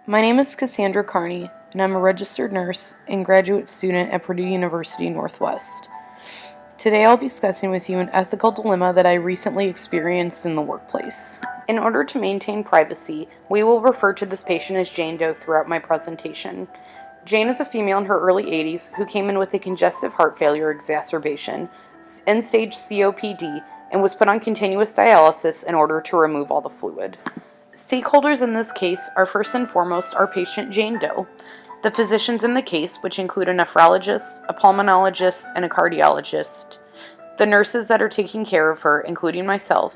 My name is Cassandra Carney, and I'm a registered nurse and graduate student at Purdue University Northwest. Today I'll be discussing with you an ethical dilemma that I recently experienced in the workplace. In order to maintain privacy, we will refer to this patient as Jane Doe throughout my presentation. Jane is a female in her early 80s who came in with a congestive heart failure exacerbation, end-stage COPD, and was put on continuous dialysis in order to remove all the fluid. Stakeholders in this case are first and foremost our patient Jane Doe, the physicians in the case, which include a nephrologist, a pulmonologist, and a cardiologist, the nurses that are taking care of her, including myself,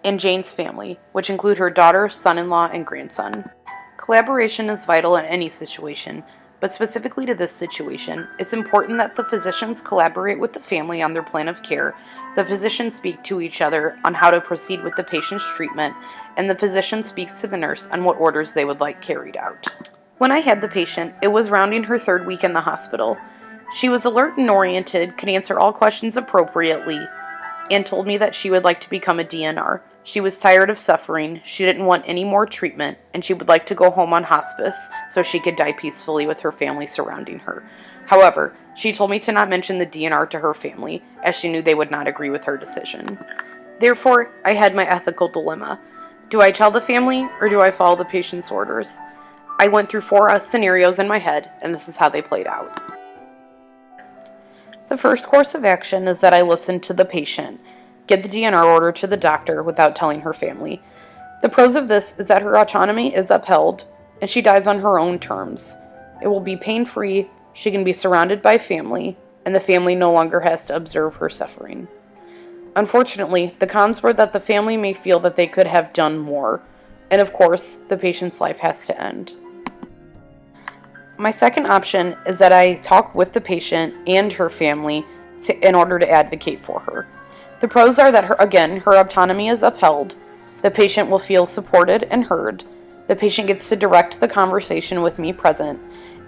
and Jane's family, which include her daughter, son-in-law, and grandson. Collaboration is vital in any situation, but specifically to this situation, it's important that the physicians collaborate with the family on their plan of care, the physicians speak to each other on how to proceed with the patient's treatment, and the physician speaks to the nurse on what orders they would like carried out. When I had the patient, it was rounding her third week in the hospital. She was alert and oriented, could answer all questions appropriately, and told me that she would like to become a DNR. She was tired of suffering, she didn't want any more treatment, and she would like to go home on hospice so she could die peacefully with her family surrounding her. However, she told me to not mention the DNR to her family, as she knew they would not agree with her decision. Therefore, I had my ethical dilemma. Do I tell the family, or do I follow the patient's orders? I went through 4 scenarios in my head, and this is how they played out. The first course of action is that I listened to the patient, get the DNR order to the doctor without telling her family. The pros of this is that her autonomy is upheld, and she dies on her own terms. It will be pain-free, she can be surrounded by family, and the family no longer has to observe her suffering. Unfortunately, the cons were that the family may feel that they could have done more, and of course, the patient's life has to end. My second option is that I talk with the patient and her family in order to advocate for her. The pros are that, her autonomy is upheld, the patient will feel supported and heard, the patient gets to direct the conversation with me present,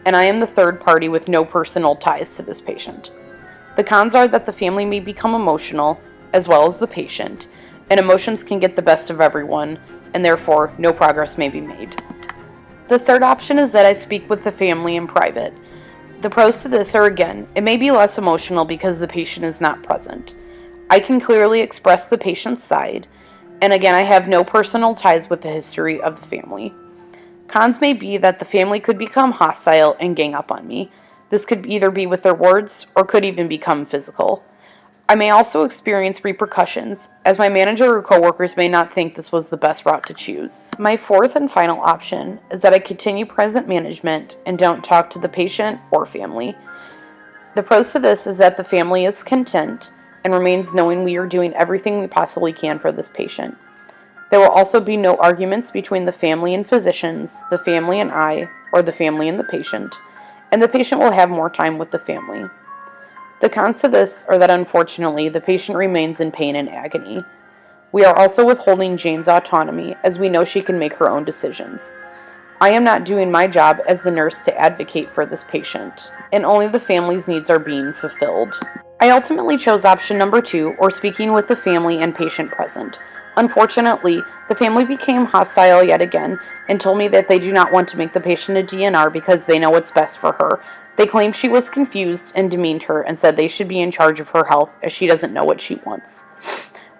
and I am the third party with no personal ties to this patient. The cons are that the family may become emotional, as well as the patient, and emotions can get the best of everyone, and therefore no progress may be made. The third option is that I speak with the family in private. The pros to this are, again, it may be less emotional because the patient is not present. I can clearly express the patient's side, and again, I have no personal ties with the history of the family. Cons may be that the family could become hostile and gang up on me. This could either be with their words or could even become physical. I may also experience repercussions, as my manager or coworkers may not think this was the best route to choose. My fourth and final option is that I continue present management and don't talk to the patient or family. The pros to this is that the family is content and remains knowing we are doing everything we possibly can for this patient. There will also be no arguments between the family and physicians, the family and I, or the family and the patient, and the patient will have more time with the family. The cons to this are that unfortunately the patient remains in pain and agony. We are also withholding Jane's autonomy, as we know she can make her own decisions. I am not doing my job as the nurse to advocate for this patient, and only the family's needs are being fulfilled. I ultimately chose option number 2, or speaking with the family and patient present. Unfortunately, the family became hostile yet again and told me that they do not want to make the patient a DNR because they know what's best for her. They claimed she was confused and demeaned her and said they should be in charge of her health as she doesn't know what she wants.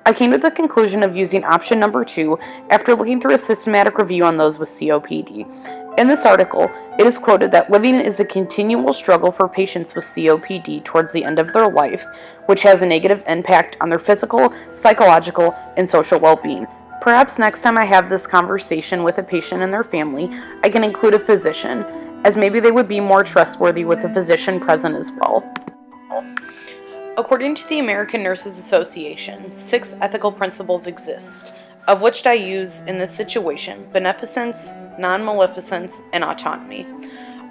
I came to the conclusion of using option number 2 after looking through a systematic review on those with COPD. In this article, it is quoted that living is a continual struggle for patients with COPD towards the end of their life, which has a negative impact on their physical, psychological, and social well-being. Perhaps next time I have this conversation with a patient and their family, I can include a physician, as maybe they would be more trustworthy with a physician present as well. According to the American Nurses Association, 6 ethical principles exist, of which I use in this situation: beneficence, non-maleficence, and autonomy.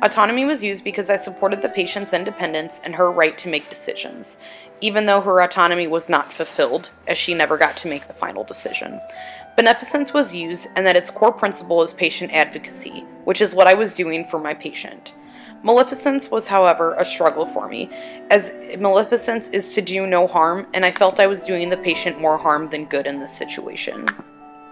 Autonomy was used because I supported the patient's independence and her right to make decisions, even though her autonomy was not fulfilled, as she never got to make the final decision. Beneficence was used, and that its core principle is patient advocacy, which is what I was doing for my patient. Maleficence was, however, a struggle for me, as maleficence is to do no harm, and I felt I was doing the patient more harm than good in this situation.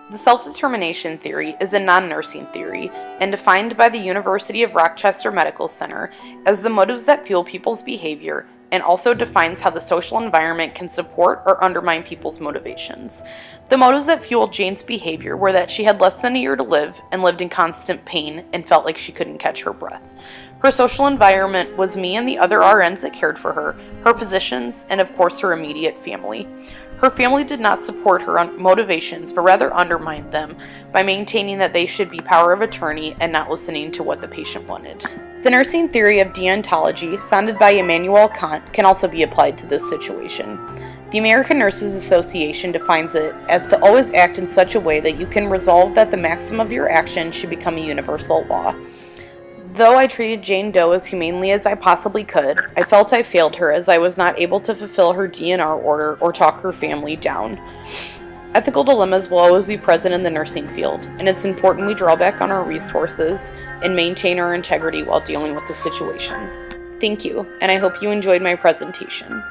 The self-determination theory is a non-nursing theory and defined by the University of Rochester Medical Center as the motives that fuel people's behavior, and also defines how the social environment can support or undermine people's motivations. The motives that fueled Jane's behavior were that she had less than a year to live and lived in constant pain and felt like she couldn't catch her breath. Her social environment was me and the other RNs that cared for her physicians, and of course her immediate family. Her family did not support her motivations, but rather undermined them by maintaining that they should be power of attorney and not listening to what the patient wanted. The nursing theory of deontology, founded by Immanuel Kant, can also be applied to this situation. The American Nurses Association defines it as to always act in such a way that you can resolve that the maximum of your action should become a universal law. Though I treated Jane Doe as humanely as I possibly could, I felt I failed her as I was not able to fulfill her DNR order or talk her family down. Ethical dilemmas will always be present in the nursing field, and it's important we draw back on our resources and maintain our integrity while dealing with the situation. Thank you, and I hope you enjoyed my presentation.